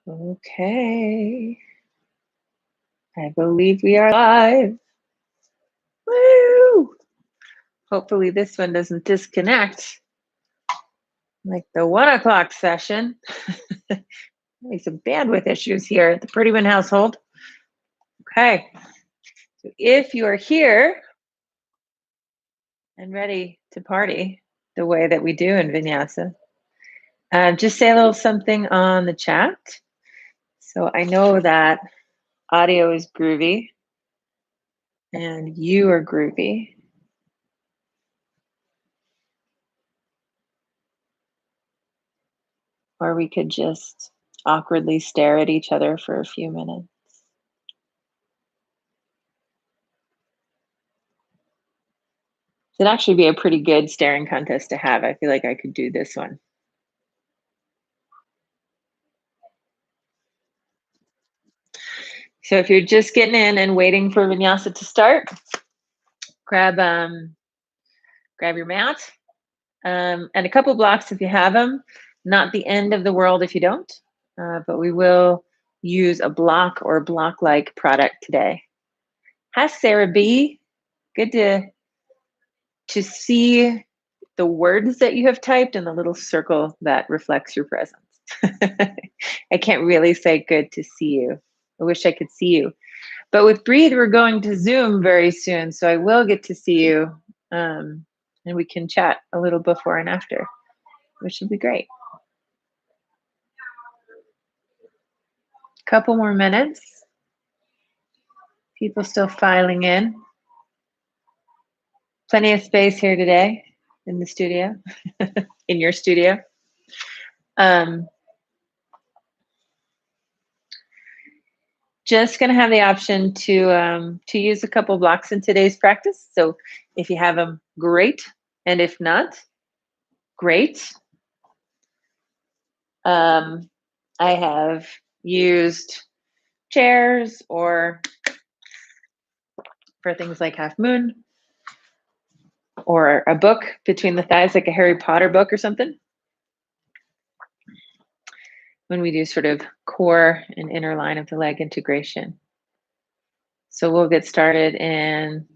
Okay. I believe we are live. Woo! Hopefully this one doesn't disconnect like the 1 o'clock session. Maybe some bandwidth issues here at the Prettyman household. Okay. So if you are here and ready to party the way that we do in Vinyasa, just say a little something on the chat. So I know that audio is groovy and you are groovy. Or we could just awkwardly stare at each other for a few minutes. It'd actually be a pretty good staring contest to have. I feel like I could do this one. So if you're just getting in and waiting for Vinyasa to start, grab your mat and a couple blocks if you have them. Not the end of the world if you don't, but we will use a block or block-like product today. Hi, Sarah B. Good to see the words that you have typed and the little circle that reflects your presence. I can't really say good to see you. I wish I could see you. But with Breathe, we're going to Zoom very soon, so I will get to see you, and we can chat a little before and after, which will be great. Couple more minutes. People still filing in. Plenty of space here today in the studio, in your studio. Just going to have the option to use a couple blocks in today's practice. So if you have them, great. And if not, great. I have used chairs or for things like Half Moon or a book between the thighs, like a Harry Potter book or something, when we do sort of core and inner line of the leg integration. So we'll get started in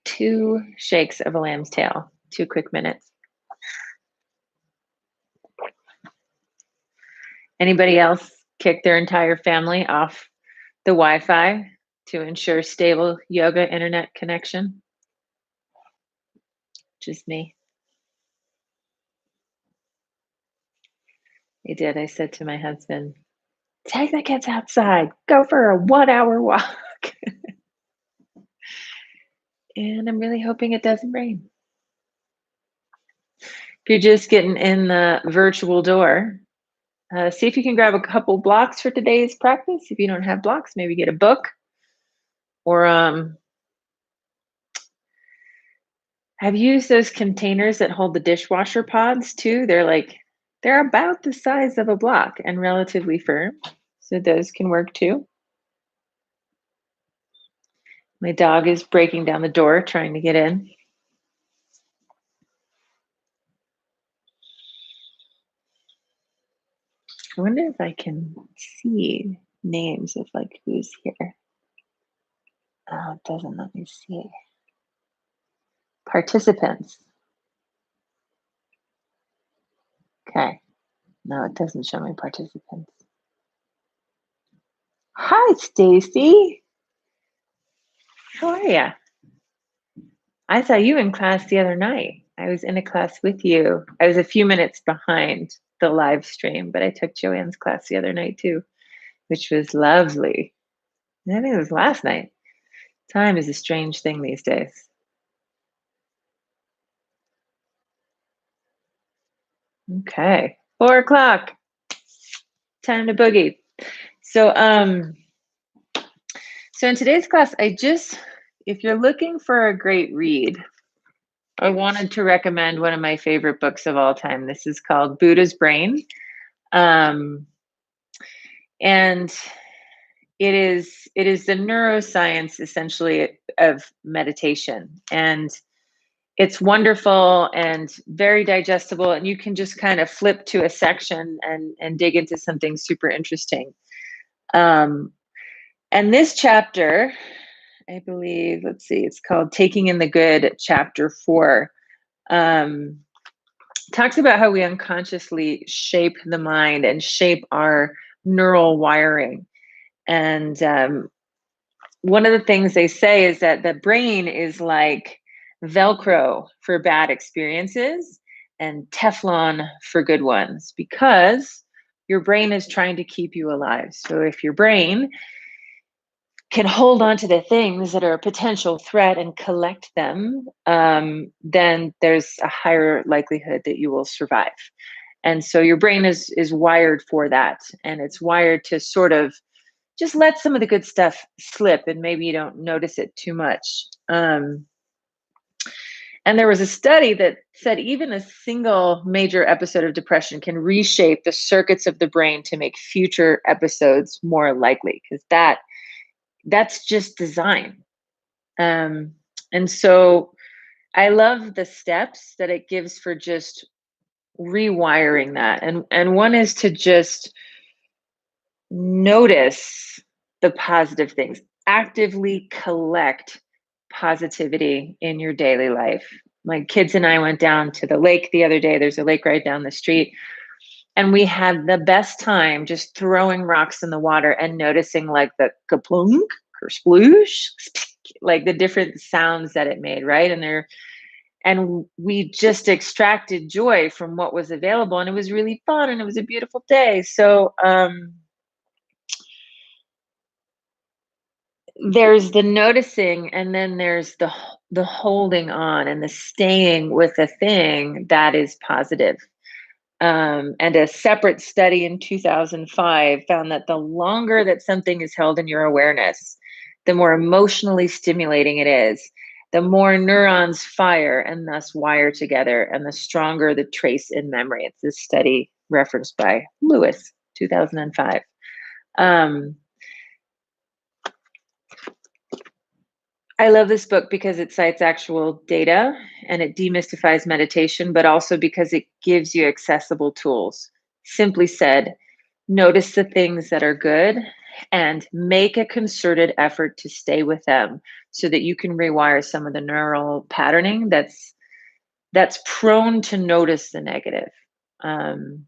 2 shakes of a lamb's tail, 2 quick minutes. Anybody else kick their entire family off the Wi-Fi to ensure stable yoga internet connection? Just me. I did. I said to my husband, take the kids outside, go for a 1-hour walk. And I'm really hoping it doesn't rain. If you're just getting in the virtual door, see if you can grab a couple blocks for today's practice. If you don't have blocks, maybe get a book or I've used those containers that hold the dishwasher pods too. They're about the size of a block and relatively firm. So those can work too. My dog is breaking down the door, trying to get in. I wonder if I can see names of like who's here. Oh, it doesn't let me see. Participants. Okay. No, it doesn't show me participants. Hi, Stacy. How are you? I saw you in class the other night. I was in a class with you. I was a few minutes behind the live stream, but I took Joanne's class the other night too, which was lovely. I think it was last night. Time is a strange thing these days. Okay, 4 o'clock. Time to boogie. So in today's class, if you're looking for a great read, I wanted to recommend one of my favorite books of all time. This is called Buddha's Brain. And it is the neuroscience essentially of meditation. And it's wonderful and very digestible, and you can just kind of flip to a section and dig into something super interesting. Um, and this chapter, I believe, let's see, it's called Taking in the Good, chapter 4. Um, talks about how we unconsciously shape the mind and shape our neural wiring. And one of the things they say is that the brain is like Velcro for bad experiences and Teflon for good ones, because your brain is trying to keep you alive. So if your brain can hold on to the things that are a potential threat and collect them, then there's a higher likelihood that you will survive. And so your brain is wired for that, and it's wired to sort of just let some of the good stuff slip, and maybe you don't notice it too much. And there was a study that said even a single major episode of depression can reshape the circuits of the brain to make future episodes more likely, because that's just design. Um, and so I love the steps that it gives for just rewiring that. And one is to just notice the positive things, actively collect positivity in your daily life. My kids and I went down to the lake the other day. There's a lake right down the street. And we had the best time just throwing rocks in the water and noticing like the kaplunk or sploosh, like the different sounds that it made, right? And we just extracted joy from what was available, and it was really fun, and it was a beautiful day. So there's the noticing, and then there's the holding on and the staying with a thing that is positive. And a separate study in 2005 found that the longer that something is held in your awareness, the more emotionally stimulating it is, the more neurons fire and thus wire together, and the stronger the trace in memory. It's this study referenced by Lewis, 2005. Um, I love this book because it cites actual data and it demystifies meditation, but also because it gives you accessible tools. Simply said, notice the things that are good and make a concerted effort to stay with them so that you can rewire some of the neural patterning that's prone to notice the negative. Um,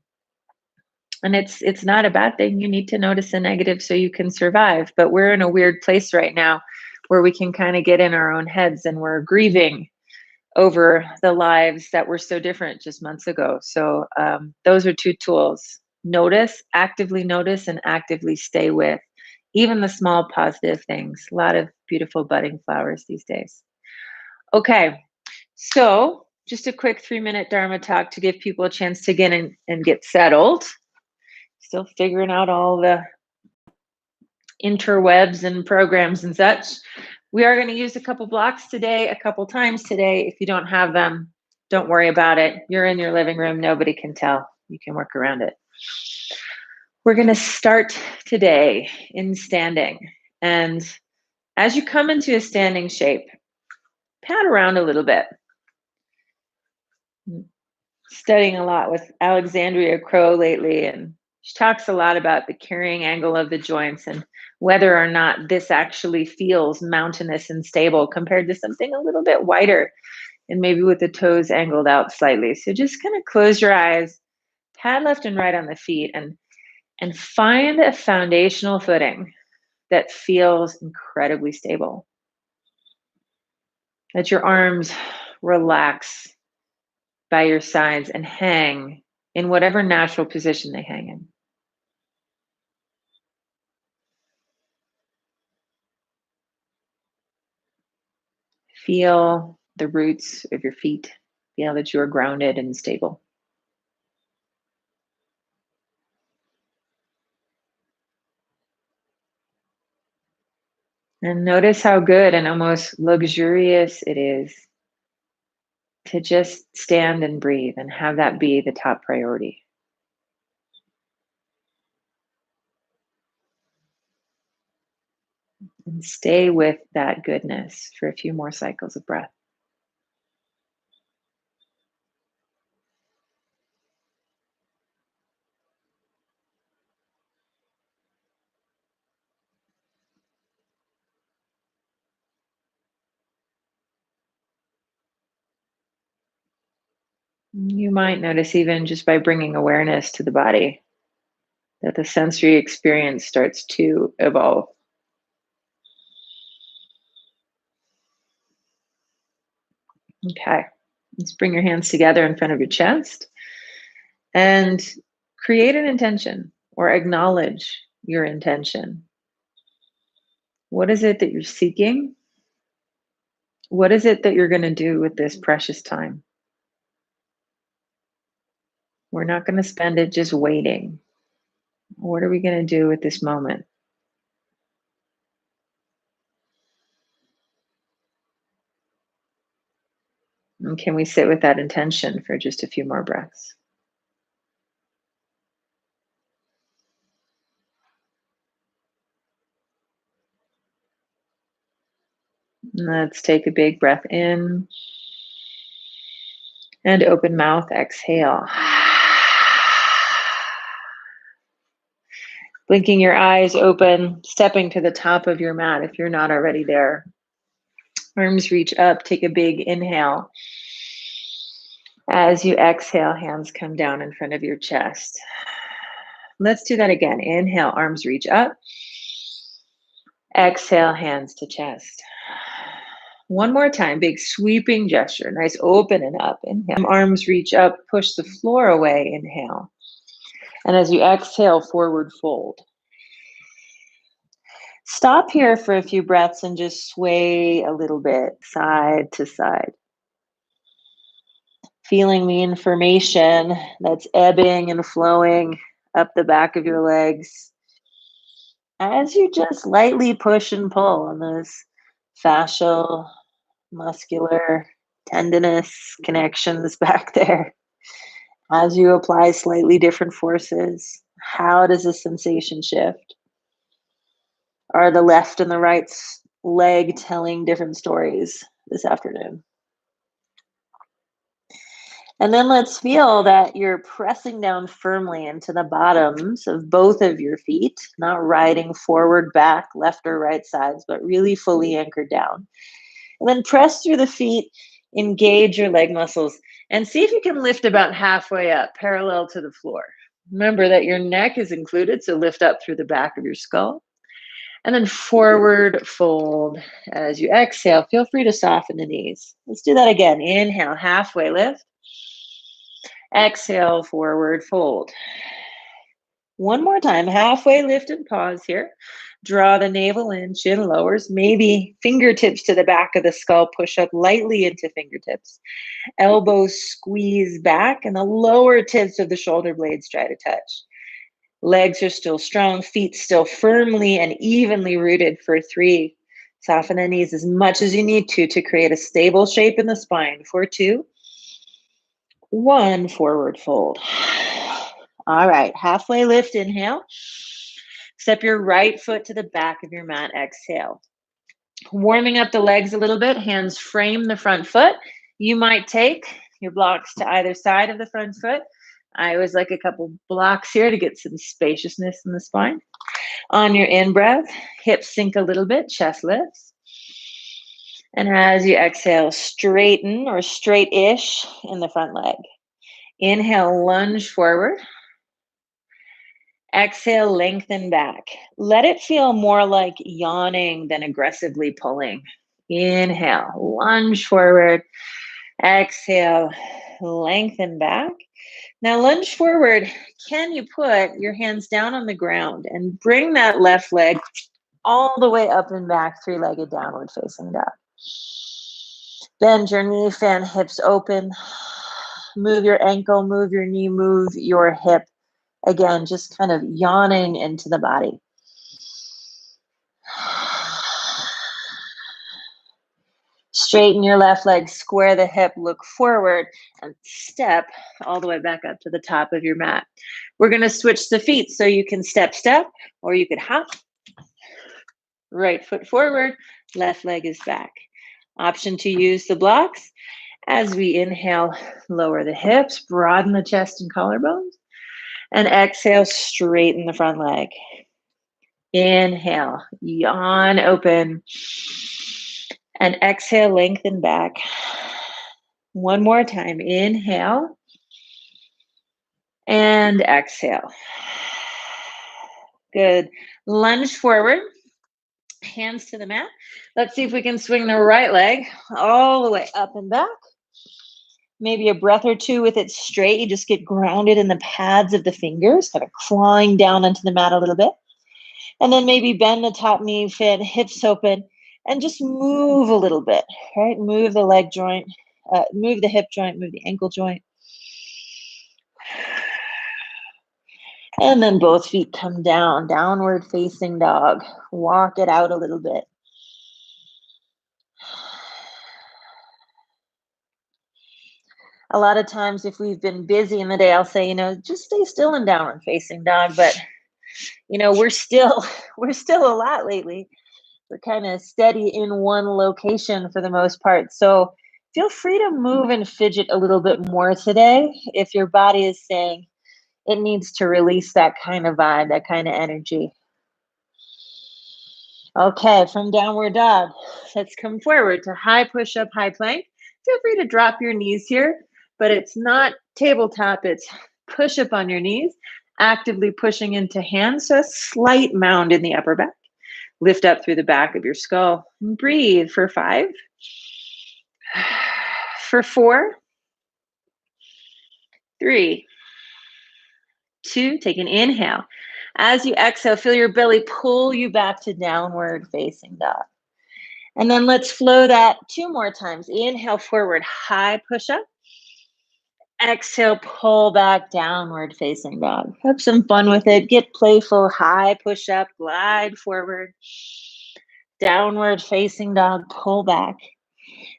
and it's not a bad thing. You need to notice the negative so you can survive. But we're in a weird place right now where we can kind of get in our own heads, and we're grieving over the lives that were so different just months ago. So those are two tools: notice, and actively stay with even the small positive things. A lot of beautiful budding flowers these days. Okay, so just a quick 3-minute Dharma talk to give people a chance to get in and get settled. Still figuring out all the interwebs and programs and such. We are going to use a couple blocks today, a couple times today. If you don't have them, don't worry about it. You're in your living room. Nobody can tell. You can work around it. We're going to start today in standing. And as you come into a standing shape, pat around a little bit. Studying a lot with Alexandria Crow lately, and she talks a lot about the carrying angle of the joints and whether or not this actually feels mountainous and stable compared to something a little bit wider and maybe with the toes angled out slightly. So just kind of close your eyes, pad left and right on the feet, and find a foundational footing that feels incredibly stable. Let your arms relax by your sides and hang in whatever natural position they hang in. Feel the roots of your feet. Feel that you are grounded and stable. And notice how good and almost luxurious it is to just stand and breathe and have that be the top priority. And stay with that goodness for a few more cycles of breath. You might notice, even just by bringing awareness to the body, that the sensory experience starts to evolve. Okay, let's bring your hands together in front of your chest and create an intention or acknowledge your intention. What is it that you're seeking? What is it that you're going to do with this precious time? We're not going to spend it just waiting. What are we going to do with this moment? And can we sit with that intention for just a few more breaths? Let's take a big breath in and open mouth, exhale. Blinking your eyes open, stepping to the top of your mat if you're not already there. Arms reach up, take a big inhale. As you exhale, hands come down in front of your chest. Let's do that again. Inhale, arms reach up. Exhale, hands to chest. One more time, big sweeping gesture. Nice open and up. Inhale, arms reach up, push the floor away. Inhale. And as you exhale, forward fold. Stop here for a few breaths and just sway a little bit side to side. Feeling the information that's ebbing and flowing up the back of your legs as you just lightly push and pull on those fascial, muscular, tendinous connections back there. As you apply slightly different forces, how does the sensation shift? Are the left and the right leg telling different stories this afternoon? And then let's feel that you're pressing down firmly into the bottoms of both of your feet, not riding forward, back, left or right sides, but really fully anchored down. And then press through the feet, engage your leg muscles, and see if you can lift about halfway up, parallel to the floor. Remember that your neck is included, so lift up through the back of your skull. And then forward fold. As you exhale, feel free to soften the knees. Let's do that again. Inhale, halfway lift. Exhale, forward fold. One more time, halfway lift and pause here. Draw the navel in, chin lowers, maybe fingertips to the back of the skull, push up lightly into fingertips. Elbows squeeze back and the lower tips of the shoulder blades try to touch. Legs are still strong, feet still firmly and evenly rooted for 3. Soften the knees as much as you need to create a stable shape in the spine for 2. 1, forward fold. All right, halfway lift, inhale. Step your right foot to the back of your mat, exhale. Warming up the legs a little bit, hands frame the front foot. You might take your blocks to either side of the front foot. I always like a couple blocks here to get some spaciousness in the spine. On your in-breath, hips sink a little bit, chest lifts. And as you exhale, straighten or straight-ish in the front leg. Inhale, lunge forward. Exhale, lengthen back. Let it feel more like yawning than aggressively pulling. Inhale, lunge forward. Exhale, lengthen back. Now lunge forward. Can you put your hands down on the ground and bring that left leg all the way up and back, 3-legged downward facing dog. Bend your knee, fan hips open. Move your ankle, move your knee, move your hip. Again, just kind of yawning into the body. Straighten your left leg, square the hip, look forward, and step all the way back up to the top of your mat. We're going to switch the feet so you can step, or you could hop. Right foot forward, left leg is back. Option to use the blocks. As we inhale, lower the hips, broaden the chest and collarbones. And exhale, straighten the front leg. Inhale, yawn open. And exhale, lengthen back. One more time. Inhale. And exhale. Good. Lunge forward, hands to the mat. Let's see if we can swing the right leg all the way up and back. Maybe a breath or two with it straight. You just get grounded in the pads of the fingers, kind of clawing down onto the mat a little bit. And then maybe bend the top knee, fit, hips open, and just move a little bit, right? Move the leg joint, move the hip joint, move the ankle joint. And then both feet come down, downward facing dog. Walk it out a little bit. A lot of times if we've been busy in the day, I'll say, just stay still in downward facing dog. But, we're still a lot lately. We're kind of steady in one location for the most part. So feel free to move and fidget a little bit more today if your body is saying it needs to release that kind of vibe, that kind of energy. Okay, from downward dog, let's come forward to high push-up, high plank. Feel free to drop your knees here, but it's not tabletop, it's push-up on your knees, actively pushing into hands, so a slight mound in the upper back. Lift up through the back of your skull. Breathe for 5. For 4. 3. 2. Take an inhale. As you exhale, feel your belly pull you back to downward facing dog. And then let's flow that 2 more times. Inhale forward, high push up. Exhale, pull back, downward facing dog. Have some fun with it. Get playful, high push up, glide forward. Downward facing dog, pull back.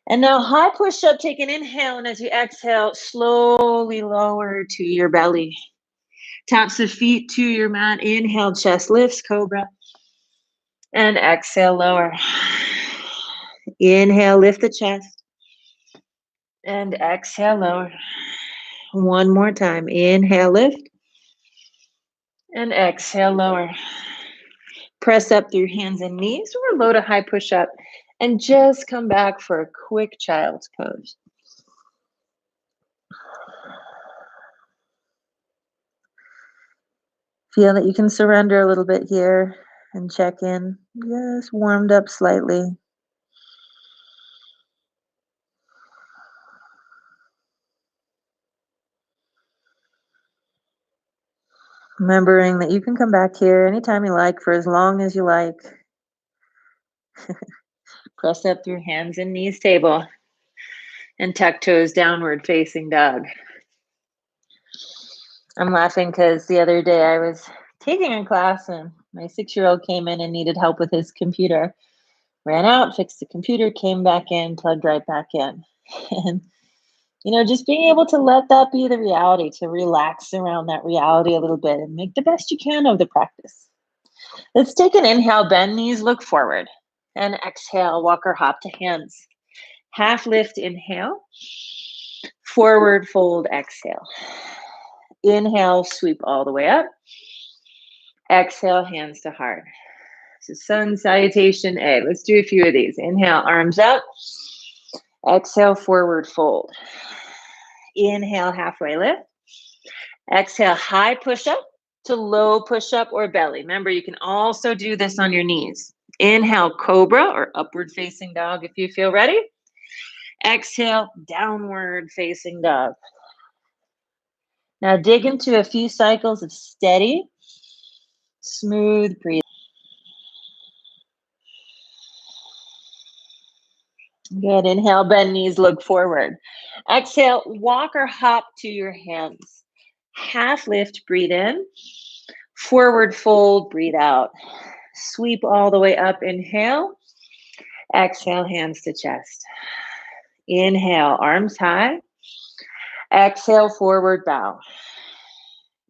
And now high push up, take an inhale. And as you exhale, slowly lower to your belly. Taps the feet to your mat. Inhale, chest lifts, cobra. And exhale, lower. Inhale, lift the chest. And exhale, lower. One more time. Inhale, lift. And exhale, lower. Press up through hands and knees or low to high push up. And just come back for a quick child's pose. Feel that you can surrender a little bit here and check in. Just warmed up slightly. Remembering that you can come back here anytime you like for as long as you like. Press up through hands and knees table and tuck toes downward facing dog. I'm laughing because the other day I was taking a class and my 6-year-old came in and needed help with his computer. Ran out, fixed the computer, came back in, plugged right back in. And just being able to let that be the reality, to relax around that reality a little bit and make the best you can of the practice. Let's take an inhale, bend knees, look forward. And exhale, walk or hop to hands. Half lift, inhale. Forward fold, exhale. Inhale, sweep all the way up. Exhale, hands to heart. So sun salutation A. Let's do a few of these. Inhale, arms up. Exhale, forward fold. Inhale, halfway lift. Exhale, high push up to low push up or belly. Remember, you can also do this on your knees. Inhale, cobra or upward facing dog if you feel ready. Exhale, downward facing dog. Now dig into a few cycles of steady, smooth breathing. Good. Inhale, bend knees, look forward. Exhale, walk or hop to your hands. Half lift, breathe in. Forward fold, breathe out. Sweep all the way up, inhale. Exhale, hands to chest. Inhale, arms high. Exhale, forward bow.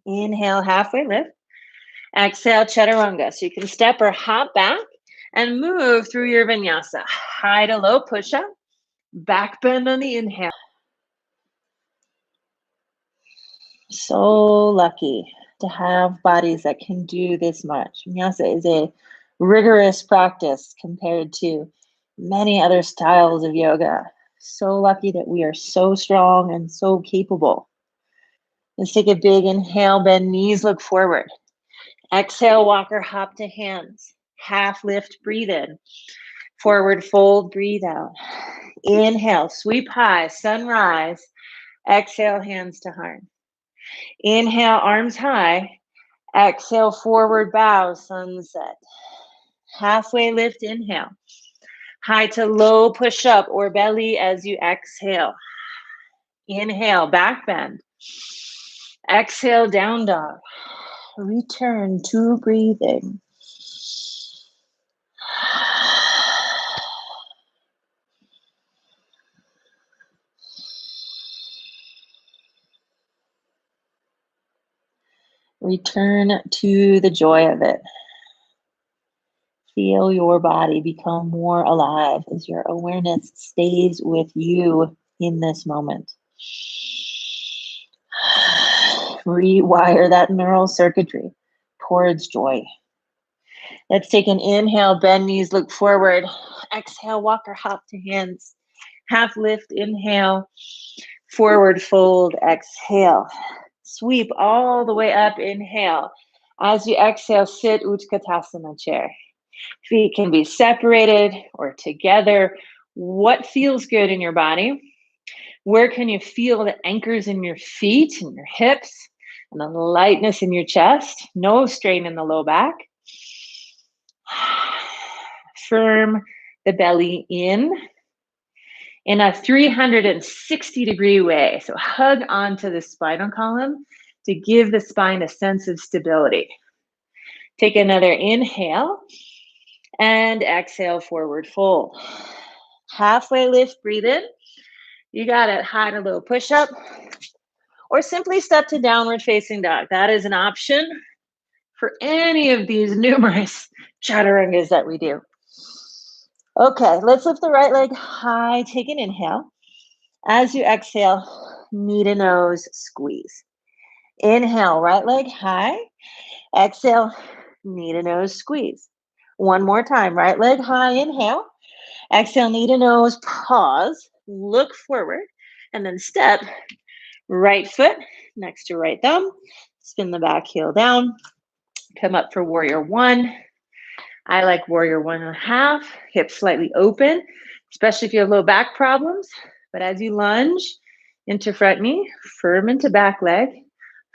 Inhale, halfway lift. Exhale, chaturanga. So you can step or hop back and move through your vinyasa. High to low push up. Back bend on the inhale. So lucky to have bodies that can do this much. Vinyasa is a rigorous practice compared to many other styles of yoga. So lucky that we are so strong and so capable. Let's take a big inhale, bend knees, look forward. Exhale, walk or hop to hands. Half lift, breathe in. Forward fold, breathe out. Inhale, sweep high, sunrise. Exhale, hands to heart. Inhale, arms high. Exhale, forward bow, sunset. Halfway lift, inhale. High to low, push up or belly as you exhale. Inhale, back bend. Exhale, down dog. Return to breathing. Return to the joy of it. Feel your body become more alive as your awareness stays with you in this moment. Rewire that neural circuitry towards joy. Let's take an inhale, bend knees, look forward. Exhale, walk or hop to hands. Half lift, inhale. Forward fold, exhale. Sweep all the way up, inhale. As you exhale, sit Utkatasana chair. Feet can be separated or together. What feels good in your body? Where can you feel the anchors in your feet and your hips and the lightness in your chest? No strain in the low back. Firm the belly in a 360-degree way. So hug onto the spinal column to give the spine a sense of stability. Take another inhale and exhale, forward fold. Halfway lift, breathe in. You got it, high to low push up, or simply step to downward facing dog. That is an option for any of these numerous chaturangas that we do. Okay, let's lift the right leg high, take an inhale. As you exhale, knee to nose, squeeze. Inhale, right leg high. Exhale, knee to nose, squeeze. One more time, right leg high, inhale. Exhale, knee to nose, pause, look forward, and then step right foot next to right thumb. Spin the back heel down. Come up for warrior one. I like warrior 1.5, hips slightly open, especially if you have low back problems. But as you lunge into front knee, firm into back leg,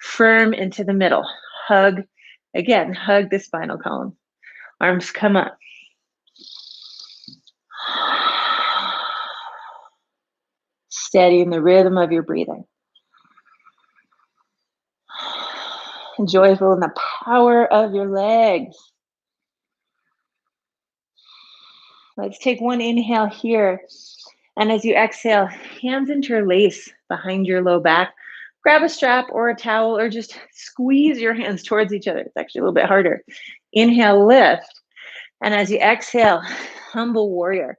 firm into the middle. Hug, again, hug the spinal column. Arms come up. Steady in the rhythm of your breathing. Joyful in the power of your legs. Let's take one inhale here. And as you exhale, hands interlace behind your low back. Grab a strap or a towel or just squeeze your hands towards each other. It's actually a little bit harder. Inhale, lift. And as you exhale, humble warrior.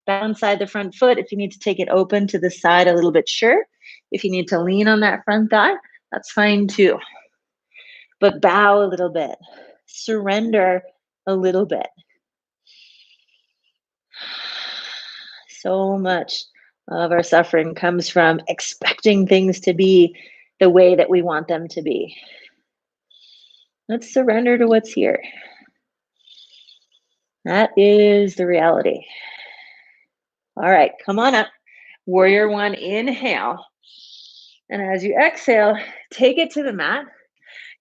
Bow inside the front foot. If you need to take it open to the side a little bit, sure. If you need to lean on that front thigh, that's fine too. But bow a little bit. Surrender a little bit. So much of our suffering comes from expecting things to be the way that we want them to be. Let's surrender to what's here. That is the reality. All right, come on up. Warrior one, inhale. And as you exhale, take it to the mat.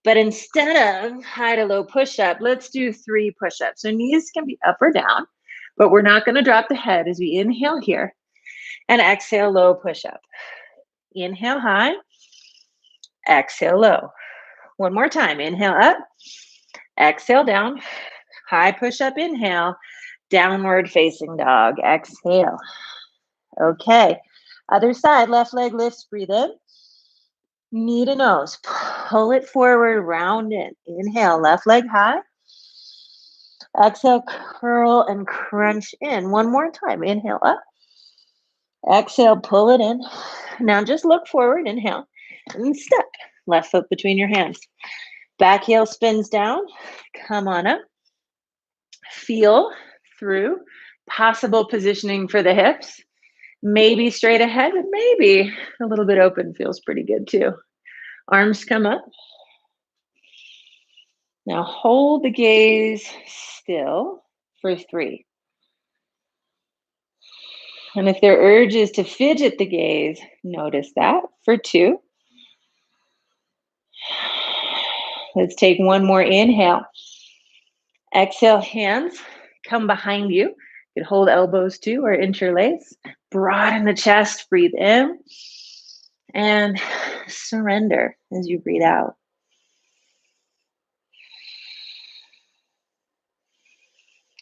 But instead of high to low push-up, let's do 3 push-ups. So knees can be up or down, but we're not going to drop the head as we inhale here. And exhale, low push-up. Inhale high. Exhale low. One more time. Inhale up. Exhale down. High push-up, inhale. Downward facing dog. Exhale. Okay. Other side, left leg lifts, breathe in. Knee to nose. Pull it forward, round in. Inhale, left leg high. Exhale, curl and crunch in. One more time. Inhale up. Exhale, pull it in. Now just look forward. Inhale and step. Left foot between your hands. Back heel spins down. Come on up. Feel through possible positioning for the hips. Maybe straight ahead, but maybe a little bit open feels pretty good too. Arms come up. Now hold the gaze still for 3. And if there are urges to fidget the gaze, notice that for 2. Let's take one more inhale. Exhale, hands come behind you. You can hold elbows too or interlace. Broaden the chest, breathe in. And surrender as you breathe out.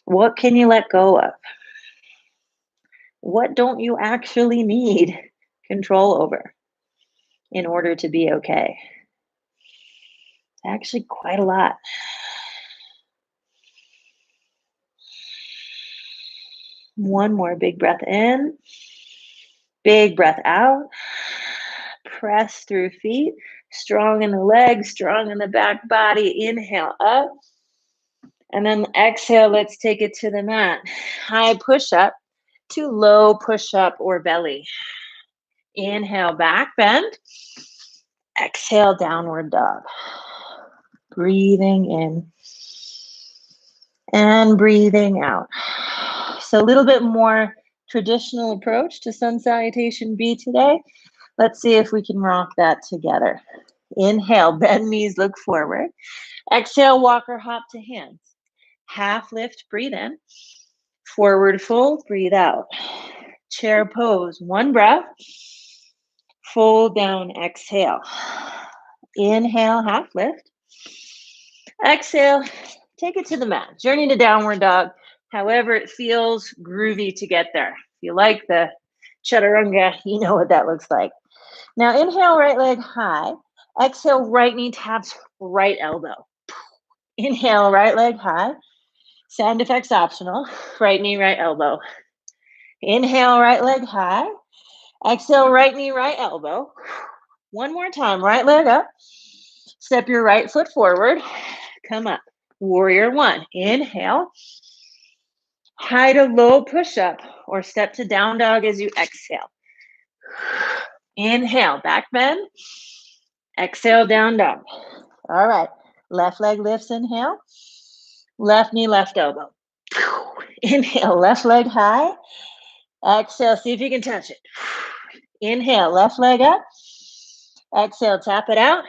What can you let go of? What don't you actually need control over in order to be okay? Actually, quite a lot. One more big breath in, big breath out. Press through feet, strong in the legs, strong in the back body. Inhale up. And then exhale, let's take it to the mat. High push up to low push up or belly. Inhale, back bend. Exhale, downward dog. Breathing in and breathing out. So a little bit more traditional approach to sun salutation B today. Let's see if we can rock that together. Inhale, bend knees, look forward. Exhale, walk or hop to hands. Half lift, breathe in. Forward fold, breathe out. Chair pose, one breath. Fold down, exhale. Inhale, half lift. Exhale, take it to the mat. Journey to downward dog. However it feels groovy to get there. If you like the chaturanga, you know what that looks like. Now inhale, right leg high. Exhale, right knee taps right elbow. Inhale, right leg high. Sound effects optional. Right knee, right elbow. Inhale, right leg high. Exhale, right knee, right elbow. One more time, right leg up. Step your right foot forward. Come up. Warrior one. Inhale. High to low push up or step to down dog as you exhale. Inhale, back bend. Exhale, down dog. All right. Left leg lifts, inhale. Left knee, left elbow. Inhale, left leg high. Exhale, see if you can touch it. Inhale, left leg up. Exhale, tap it out.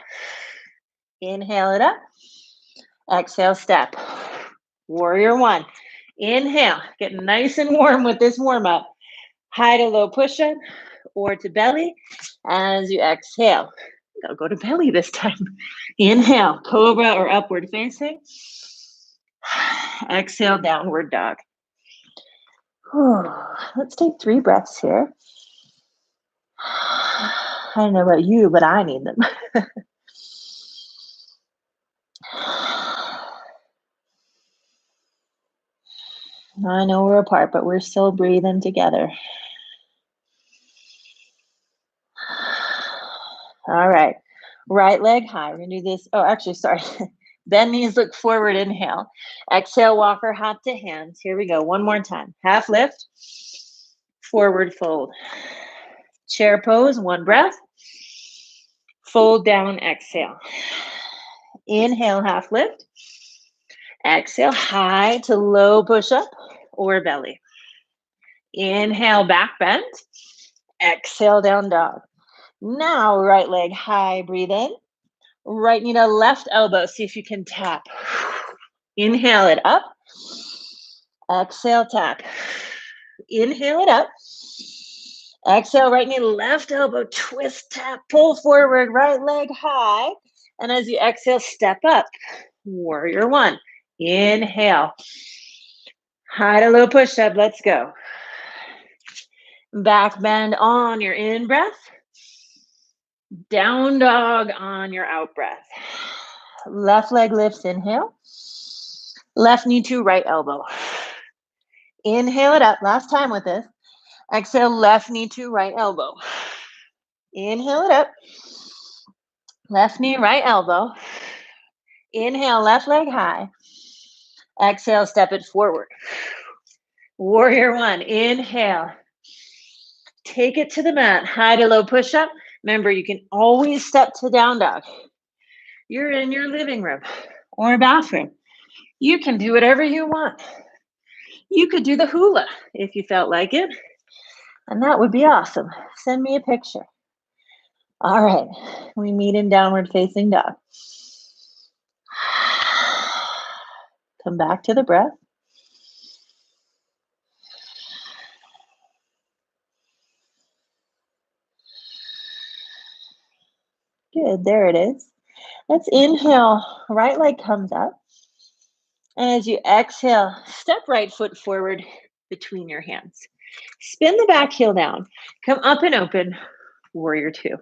Inhale it up. Exhale, step. Warrior one. Inhale, get nice and warm with this warm up. High to low push up or to belly as you exhale. I'll go to belly this time. Inhale, cobra or upward facing. Exhale, downward dog. Let's take 3 breaths here. I don't know about you, but I need them. I know we're apart, but we're still breathing together. All right. Right leg high. We're going to do this. Oh, actually, sorry. Bend knees, look forward, inhale. Exhale, walk or hop to hands. Here we go. One more time. Half lift. Forward fold. Chair pose, one breath. Fold down, exhale. Inhale, half lift. Exhale, high to low push up or belly. Inhale, back bend. Exhale, down dog. Now, right leg high, breathe in. Right knee to left elbow. See if you can tap. Inhale it up. Exhale, tap. Inhale it up. Exhale, right knee, left elbow, twist, tap, pull forward, right leg high. And as you exhale, step up. Warrior one. Inhale. High to low push up. Let's go. Back bend on your in breath. Down dog on your out breath. Left leg lifts, inhale. Left knee to right elbow. Inhale it up. Last time with this. Exhale, left knee to right elbow. Inhale it up. Left knee, right elbow. Inhale, left leg high. Exhale, step it forward. Warrior one. Inhale. Take it to the mat. High to low push up. Remember, you can always step to down dog. You're in your living room or bathroom. You can do whatever you want. You could do the hula if you felt like it, and that would be awesome. Send me a picture. All right, we meet in downward facing dog. Come back to the breath. Good, there it is. Let's inhale, right leg comes up. And as you exhale, step right foot forward between your hands. Spin the back heel down. Come up and open, warrior two.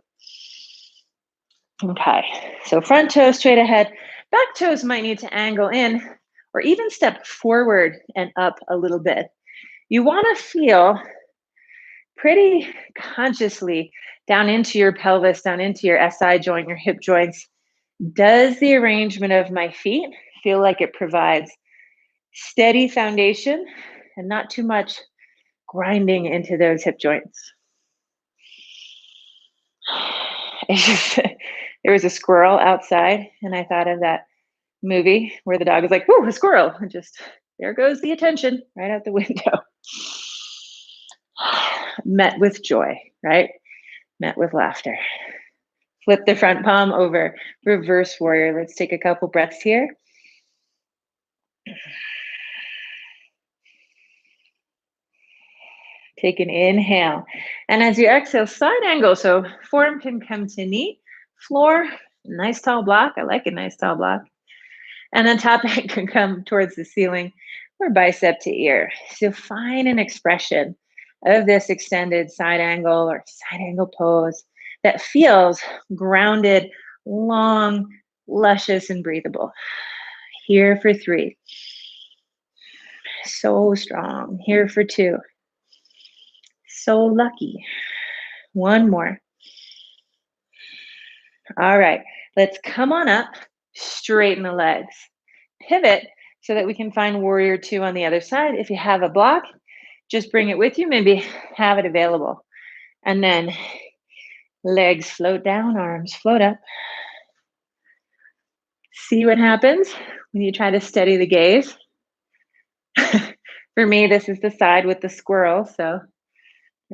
Okay, so front toes straight ahead. Back toes might need to angle in or even step forward and up a little bit. You want to feel pretty consciously down into your pelvis, down into your SI joint, your hip joints. Does the arrangement of my feet feel like it provides steady foundation and not too much grinding into those hip joints? There was a squirrel outside, and I thought of that movie where the dog is like, "Ooh, a squirrel!" And just there goes the attention right out the window. Met with joy, right? Met with laughter. Flip the front palm over, reverse warrior. Let's take a couple breaths here. Take an inhale. And as you exhale, side angle. So forearm can come to knee, floor, nice tall block. I like a nice tall block. And then top hand can come towards the ceiling or bicep to ear. So find an expression of this extended side angle or side angle pose that feels grounded, long, luscious, and breathable. Here for 3. So strong. Here for 2. So lucky. 1 more. All right, let's come on up, straighten the legs. Pivot so that we can find warrior 2 on the other side. If you have a block, just bring it with you, maybe have it available. And then legs float down, arms float up. See what happens when you try to steady the gaze. For me, this is the side with the squirrel, so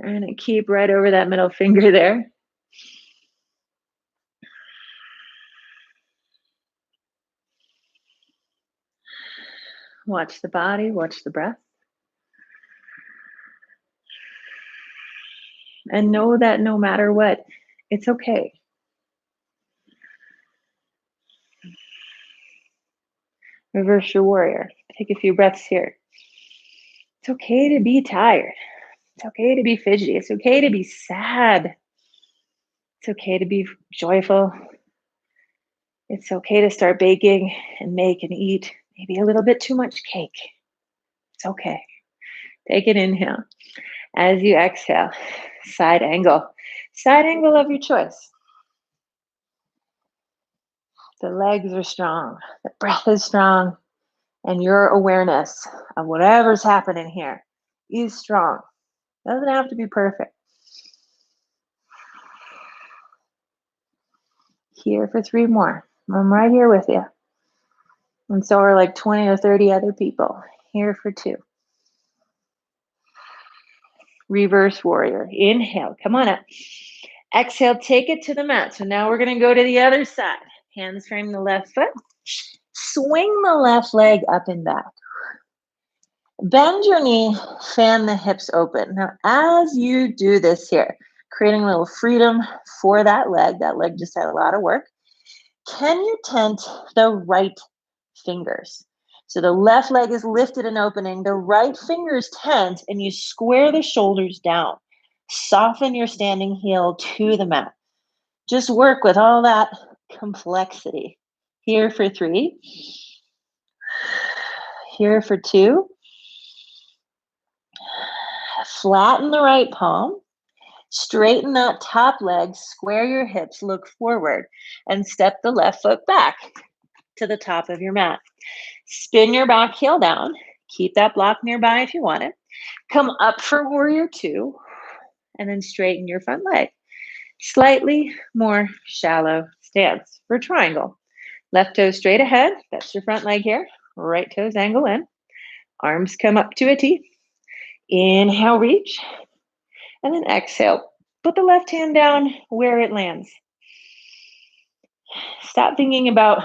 I'm gonna keep right over that middle finger there. Watch the body, watch the breath. And know that no matter what, it's okay. Reverse your warrior. Take a few breaths here. It's okay to be tired. It's okay to be fidgety. It's okay to be sad. It's okay to be joyful. It's okay to start baking and make and eat maybe a little bit too much cake. It's okay. Take an inhale. As you exhale, side angle. Side angle of your choice. The legs are strong. The breath is strong. And your awareness of whatever's happening here is strong. Doesn't have to be perfect. Here for 3 more. I'm right here with you. And so are like 20 or 30 other people. Here for 2. Reverse warrior. Inhale. Come on up. Exhale. Take it to the mat. So now we're going to go to the other side. Hands frame the left foot. Swing the left leg up and back. Bend your knee. Fan the hips open. Now, as you do this here, creating a little freedom for that leg just had a lot of work. Can you tent the right fingers? So the left leg is lifted and opening, the right fingers tent, and you square the shoulders down. Soften your standing heel to the mat. Just work with all that complexity. Here for 3. Here for 2. Flatten the right palm. Straighten that top leg, square your hips, look forward, and step the left foot back to the top of your mat. Spin your back heel down. Keep that block nearby if you want it. Come up for warrior 2, and then straighten your front leg. Slightly more shallow stance for triangle. Left toe straight ahead. That's your front leg here. Right toes angle in. Arms come up to a T. Inhale, reach. And then exhale. Put the left hand down where it lands. Stop thinking about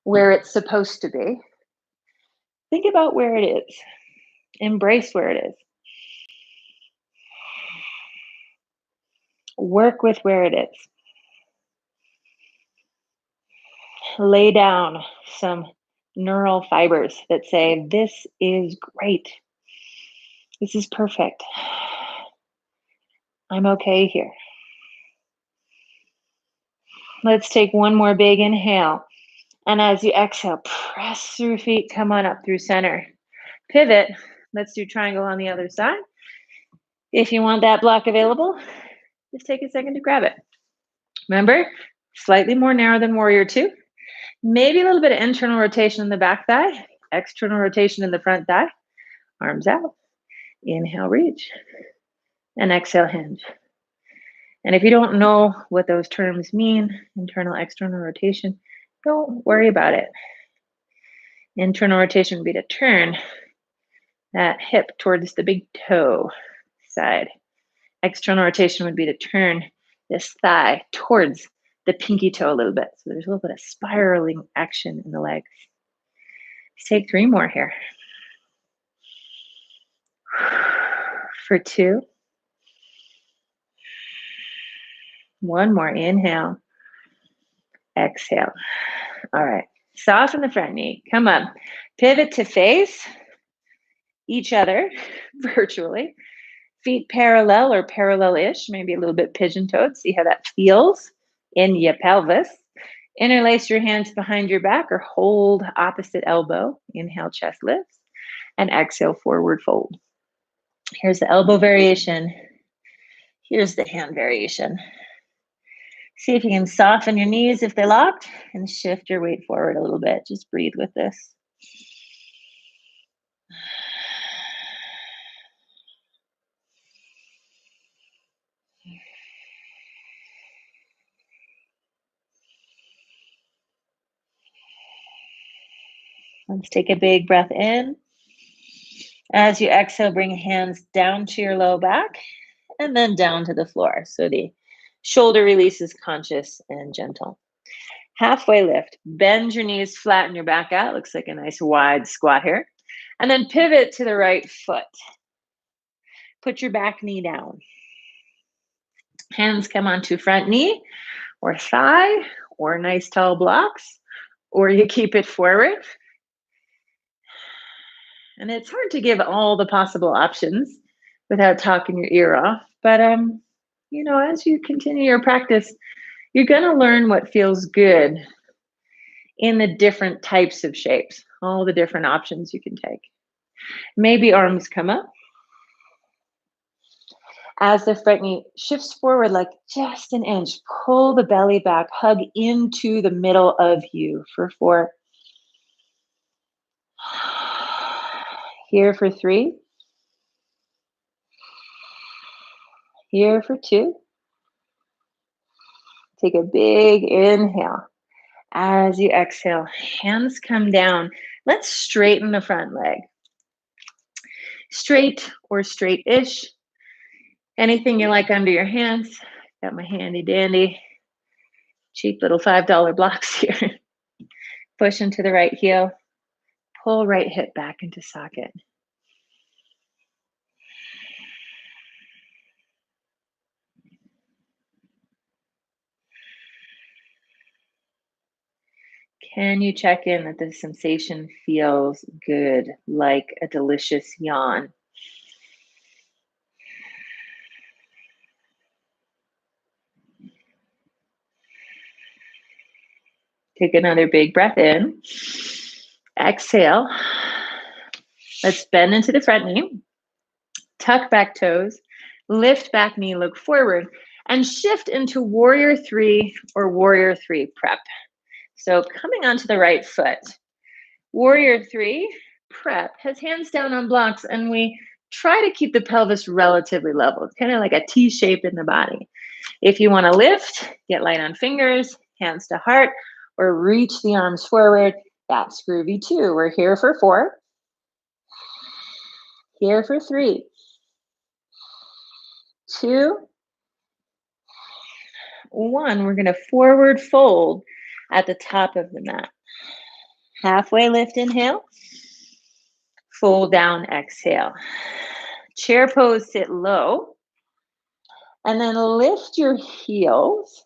where it's supposed to be. Think about where it is. Embrace where it is. Work with where it is. Lay down some neural fibers that say, this is great. This is perfect. I'm okay here. Let's take one more big inhale. And as you exhale, press through feet, come on up through center. Pivot. Let's do triangle on the other side. If you want that block available, just take a second to grab it. Remember, slightly more narrow than warrior two. Maybe a little bit of internal rotation in the back thigh, external rotation in the front thigh. Arms out. Inhale, reach. And exhale, hinge. And if you don't know what those terms mean, internal, external rotation, don't worry about it. Internal rotation would be to turn that hip towards the big toe side. External rotation would be to turn this thigh towards the pinky toe a little bit. So there's a little bit of spiraling action in the legs. Let's take 3 more here. For 2. 1 more, inhale. Exhale. All right, soften the front knee, come up. Pivot to face each other virtually. Feet parallel or parallel-ish, maybe a little bit pigeon-toed. See how that feels in your pelvis. Interlace your hands behind your back or hold opposite elbow. Inhale, chest lifts. And exhale, forward fold. Here's the elbow variation. Here's the hand variation. See if you can soften your knees if they're locked and shift your weight forward a little bit. Just breathe with this. Let's take a big breath in. As you exhale, bring hands down to your low back and then down to the floor. So the shoulder release is conscious and gentle. Halfway lift. Bend your knees, flatten your back out. Looks like a nice wide squat here. And then pivot to the right foot. Put your back knee down. Hands come onto front knee or thigh or nice tall blocks, or you keep it forward. And it's hard to give all the possible options without talking your ear off. But, as you continue your practice, you're going to learn what feels good in the different types of shapes, all the different options you can take. Maybe arms come up. As the front knee shifts forward like just an inch, pull the belly back, hug into the middle of you for 4. Here for 3. Here for 2. Take a big inhale. As you exhale, hands come down. Let's straighten the front leg. Straight or straight-ish. Anything you like under your hands. Got my handy dandy cheap little $5 blocks here. Push into the right heel. Pull right hip back into socket. Can you check in that the sensation feels good, like a delicious yawn? Take another big breath in. Exhale. Let's bend into the front knee. Tuck back toes. Lift back knee, look forward. And shift into warrior 3 or warrior 3 prep. So coming onto the right foot. Warrior 3 prep has hands down on blocks, and we try to keep the pelvis relatively level. It's kind of like a T shape in the body. If you want to lift, get light on fingers, hands to heart, or reach the arms forward. That's groovy too. We're here for 4, here for 3, 2, 1. We're going to forward fold at the top of the mat. Halfway lift, inhale. Fold down, exhale. Chair pose, sit low. And then lift your heels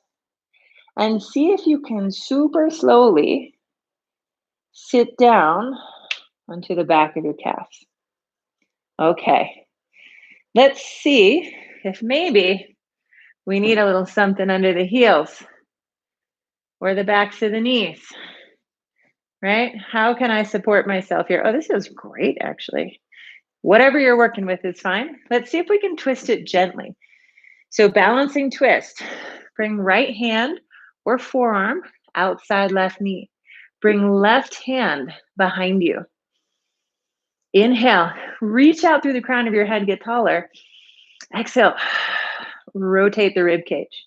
and see if you can super slowly sit down onto the back of your calves. Okay. Let's see if maybe we need a little something under the heels or the backs of the knees, right? How can I support myself here? Oh, this feels great, actually. Whatever you're working with is fine. Let's see if we can twist it gently. So balancing twist. Bring right hand or forearm outside left knee. Bring left hand behind you. Inhale, reach out through the crown of your head, get taller. Exhale, rotate the rib cage.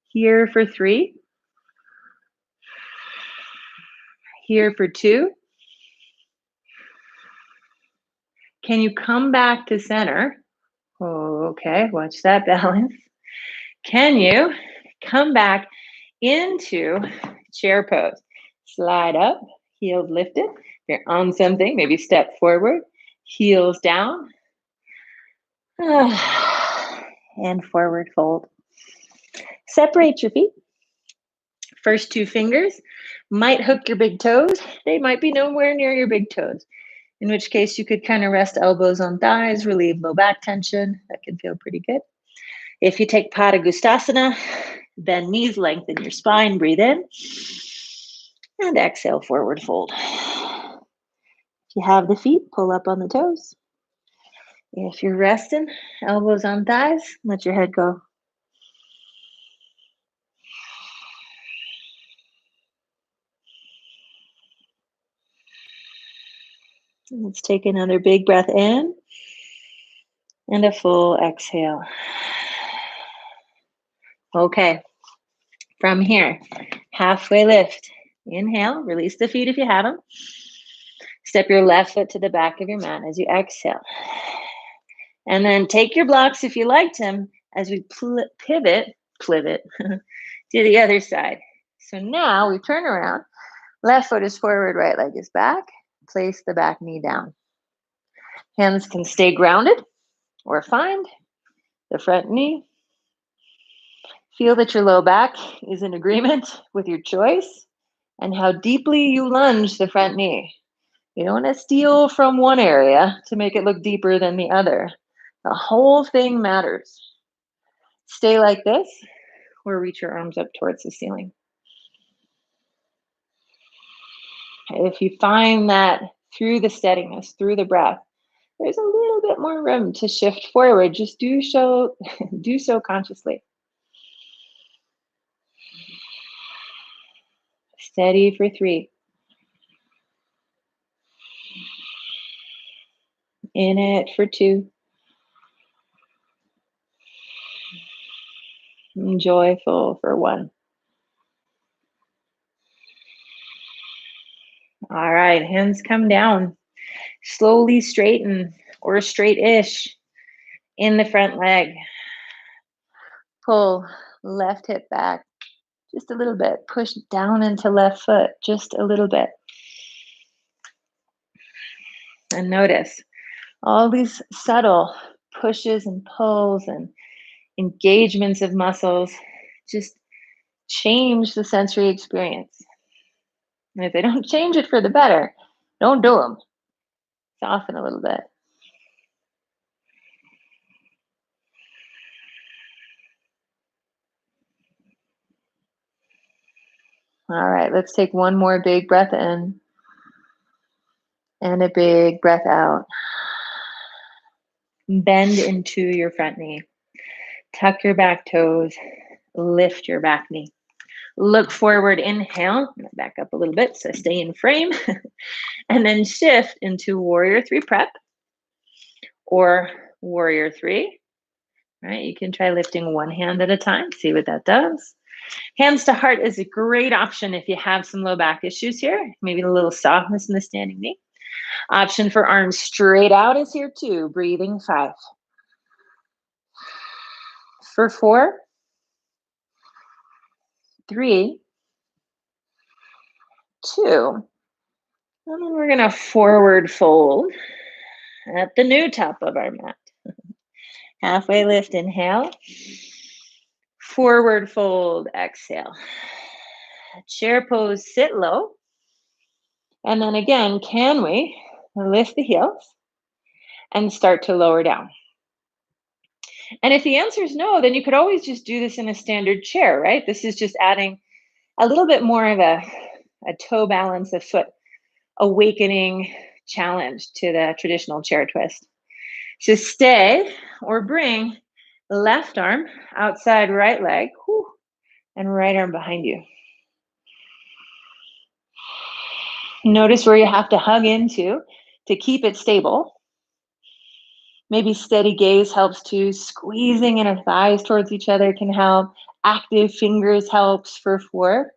Here for 3. Here for 2. Can you come back to center? Oh, okay, watch that balance. Can you come back into chair pose? Slide up, heels lifted. If you're on something, maybe step forward, heels down, and forward fold. Separate your feet. First 2 fingers might hook your big toes. They might be nowhere near your big toes, in which case you could kind of rest elbows on thighs, relieve low back tension. That can feel pretty good. If you take Padangusthasana, bend knees, lengthen your spine, breathe in, and exhale, forward fold. If you have the feet, pull up on the toes. If you're resting, elbows on thighs, let your head go. Let's take another big breath in and a full exhale. Okay, from here, halfway lift. Inhale, release the feet if you have them. Step your left foot to the back of your mat as you exhale. And then take your blocks if you liked them as we pivot to the other side. So now we turn around. Left foot is forward, right leg is back. Place the back knee down. Hands can stay grounded or find the front knee. Feel that your low back is in agreement with your choice and how deeply you lunge the front knee. You don't want to steal from one area to make it look deeper than the other. The whole thing matters. Stay like this or reach your arms up towards the ceiling. If you find that through the steadiness, through the breath, there's a little bit more room to shift forward. Just do so consciously. Steady for 3. In it for 2. Joyful for 1. All right, hands come down. Slowly straighten or straight-ish in the front leg. Pull left hip back just a little bit. Push down into left foot just a little bit. And notice all these subtle pushes and pulls and engagements of muscles just change the sensory experience. And if they don't change it for the better, don't do them. Soften a little bit. All right, let's take one more big breath in and a big breath out. Bend into your front knee. Tuck your back toes. Lift your back knee. Look forward, inhale. Back up a little bit so stay in frame. And then shift into warrior 3 prep or warrior 3. right? You can try lifting one hand at a time, see what that does. Hands to heart is a great option if you have some low back issues here, maybe a little softness in the standing knee. Option for arms straight out is here too. Breathing 5. For 4, 3, 2. And then we're going to forward fold at the new top of our mat. Halfway lift, inhale. Forward fold, exhale. Chair pose, sit low. And then again, can we lift the heels and start to lower down? And if the answer is no, then you could always just do this in a standard chair, right? This is just adding a little bit more of a toe balance, a foot awakening challenge to the traditional chair twist. So stay or bring left arm outside right leg, and right arm behind you. Notice where you have to hug into to keep it stable. Maybe steady gaze helps too. Squeezing inner thighs towards each other can help. Active fingers helps for 4.